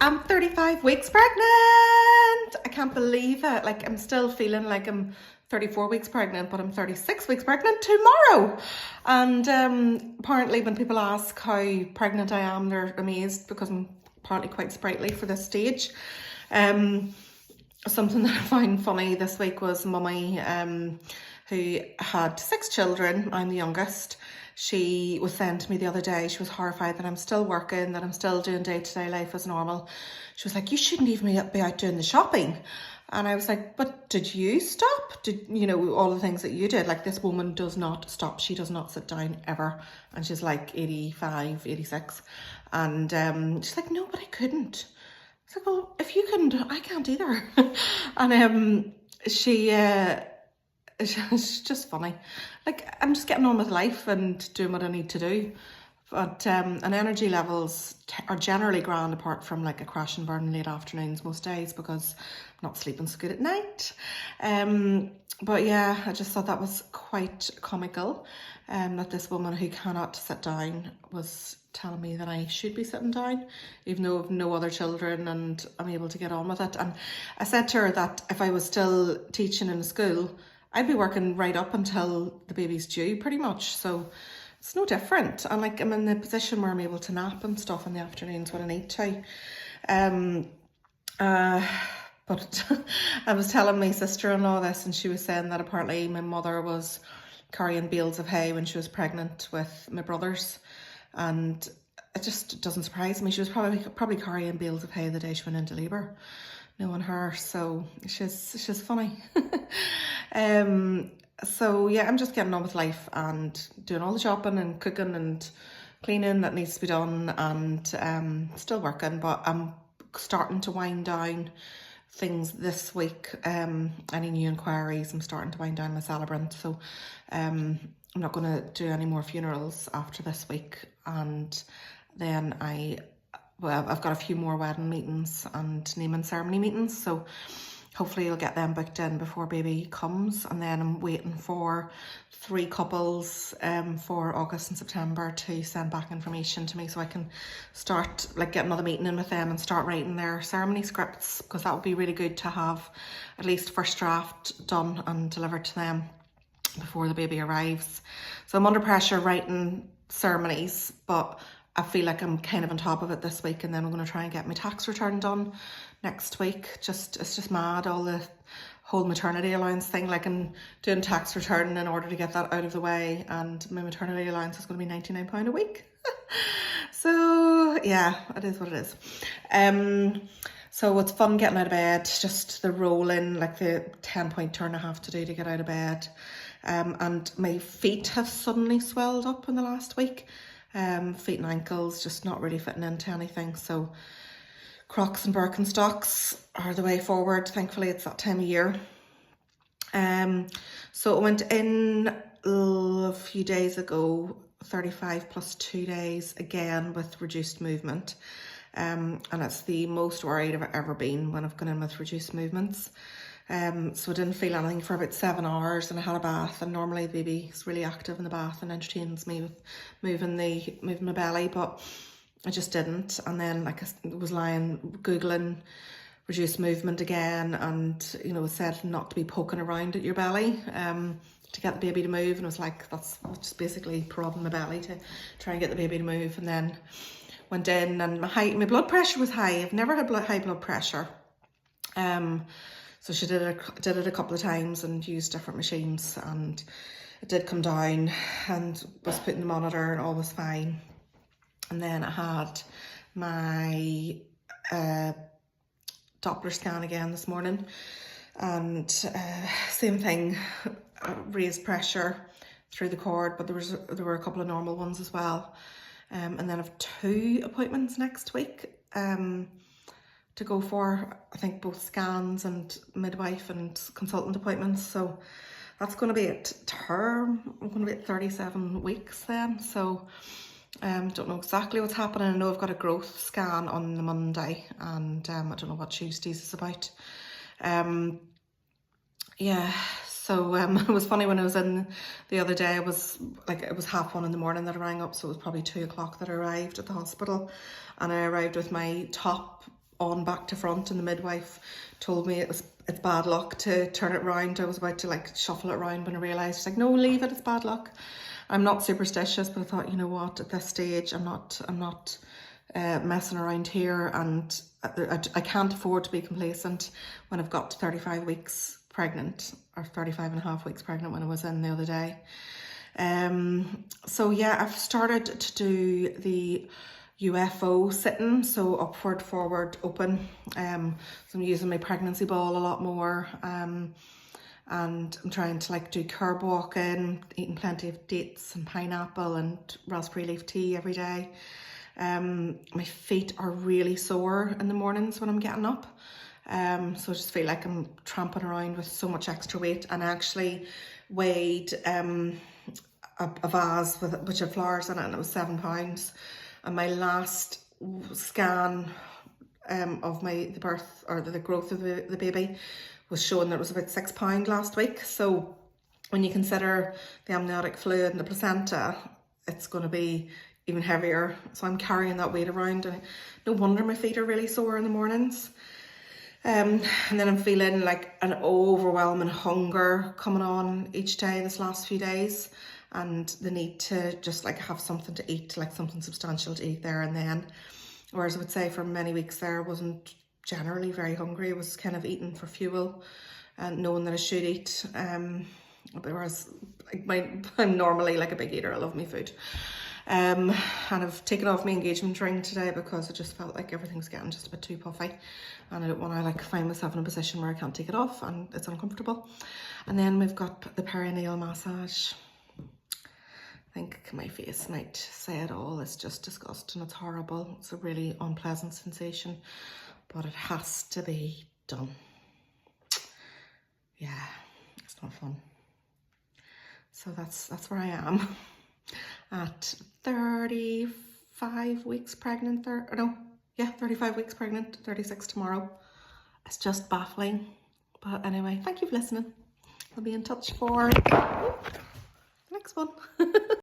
I'm 35 weeks pregnant. I can't believe it. Like, I'm still feeling like I'm 34 weeks pregnant, but I'm 36 weeks pregnant tomorrow. And apparently when people ask how pregnant I am, they're amazed because I'm apparently quite sprightly for this stage. Something that I found funny this week was mummy, who had 6 children. I'm the youngest. She was saying to me the other day, she was horrified that I'm still working, that I'm still doing day-to-day life as normal. She was like, you shouldn't even be out doing the shopping. And I was like, but did you stop? Did you know all the things that you did? Like, this woman does not stop. She does not sit down ever. And she's like 85, 86. And she's like, no, but I couldn't. I was like, well, if you couldn't, I can't either. And it's just funny. Like, I'm just getting on with life and doing what I need to do. But and energy levels are generally grand apart from like a crash and burn late afternoons most days because I'm not sleeping so good at night. But yeah, I just thought that was quite comical, that this woman who cannot sit down was telling me that I should be sitting down, even though I've no other children and I'm able to get on with it. And I said to her that if I was still teaching in a school, I'd be working right up until the baby's due pretty much. So it's no different. And like, I'm in the position where I'm able to nap and stuff in the afternoons when I need to. But I was telling my sister-in-law this, and she was saying that apparently my mother was carrying bales of hay when she was pregnant with my brothers. And it just doesn't surprise me. She was probably carrying bales of hay the day she went into labour, knowing her. So she's funny. So yeah, I'm just getting on with life and doing all the shopping and cooking and cleaning that needs to be done, and still working, but I'm starting to wind down things this week. Any new inquiries, I'm starting to wind down my celebrant. So I'm not going to do any more funerals after this week. And then I've got a few more wedding meetings and naming ceremony meetings. So hopefully I'll get them booked in before baby comes. And then I'm waiting for 3 couples for August and September to send back information to me so I can start like get another meeting in with them and start writing their ceremony scripts, because that would be really good to have at least first draft done and delivered to them before the baby arrives. So I'm under pressure writing ceremonies, but I feel like I'm kind of on top of it this week, and then I'm going to try and get my tax return done next week. It's just mad, all the whole maternity allowance thing. Like, I'm doing tax return in order to get that out of the way, and my maternity allowance is going to be £99 a week. So yeah, it is what it is. So it's fun getting out of bed, just the rolling, like the 10-point turn I have to do to get out of bed. And my feet have suddenly swelled up in the last week. Feet and ankles just not really fitting into anything. So Crocs and Birkenstocks are the way forward. Thankfully, it's that time of year. So I went in a few days ago, 35 plus 2 days, again with reduced movement. And it's the most worried I've ever been when I've gone in with reduced movements. So I didn't feel anything for about 7 hours, and I had a bath, and normally the baby is really active in the bath and entertains me with moving my belly, but I just didn't. And then like I was lying Googling reduced movement again, and you know, it said not to be poking around at your belly to get the baby to move, and I was like, that's just basically prodding my belly to try and get the baby to move. And then went in, and my blood pressure was high. I've never had high blood pressure. So she did it a couple of times and used different machines, and it did come down, and was put in the monitor and all was fine. And then I had my Doppler scan again this morning, and same thing, raised pressure through the cord, but there were a couple of normal ones as well. And then I have 2 appointments next week to go for, I think both scans and midwife and consultant appointments. So that's going to be at term. I'm going to be at 37 weeks then. So don't know exactly what's happening. I know I've got a growth scan on the Monday, and I don't know what Tuesdays is about. Yeah, so it was funny when I was in the other day. It was 1:30 in the morning that I rang up, so it was probably 2 o'clock that I arrived at the hospital, and I arrived with my top on back to front, and the midwife told me it's bad luck to turn it round. I was about to like shuffle it around when I realised, she's like, no, leave it, it's bad luck. I'm not superstitious, but I thought, you know what, at this stage, I'm not messing around here, and I can't afford to be complacent when I've got 35 weeks pregnant, or 35 and a half weeks pregnant when I was in the other day. So yeah, I've started to do the UFO sitting, so upward, forward, open. So I'm using my pregnancy ball a lot more, and I'm trying to like do curb walking, eating plenty of dates and pineapple and raspberry leaf tea every day. My feet are really sore in the mornings when I'm getting up. So I just feel like I'm tramping around with so much extra weight, and I actually weighed a vase which had flowers in it, and it was £7. And my last scan of the birth, or the growth of the baby, was showing that it was about £6 last week. So when you consider the amniotic fluid and the placenta, it's going to be even heavier. So I'm carrying that weight around, and no wonder my feet are really sore in the mornings. And then I'm feeling like an overwhelming hunger coming on each day this last few days, and the need to just like have something to eat, like something substantial to eat there and then. Whereas I would say for many weeks there, I wasn't generally very hungry. I was kind of eating for fuel and knowing that I should eat. Whereas I'm normally like a big eater. I love my food. And I've taken off my engagement ring today because I just felt like everything's getting just a bit too puffy, and I don't want to like find myself in a position where I can't take it off and it's uncomfortable. And then we've got the perineal massage. I think my face might say it all. It's just disgusting. It's horrible. It's a really unpleasant sensation, but it has to be done. Yeah, it's not fun. So that's where I am at 35 weeks pregnant. 35 weeks pregnant, 36 tomorrow. It's just baffling. But anyway, thank you for listening. I'll be in touch for the next one.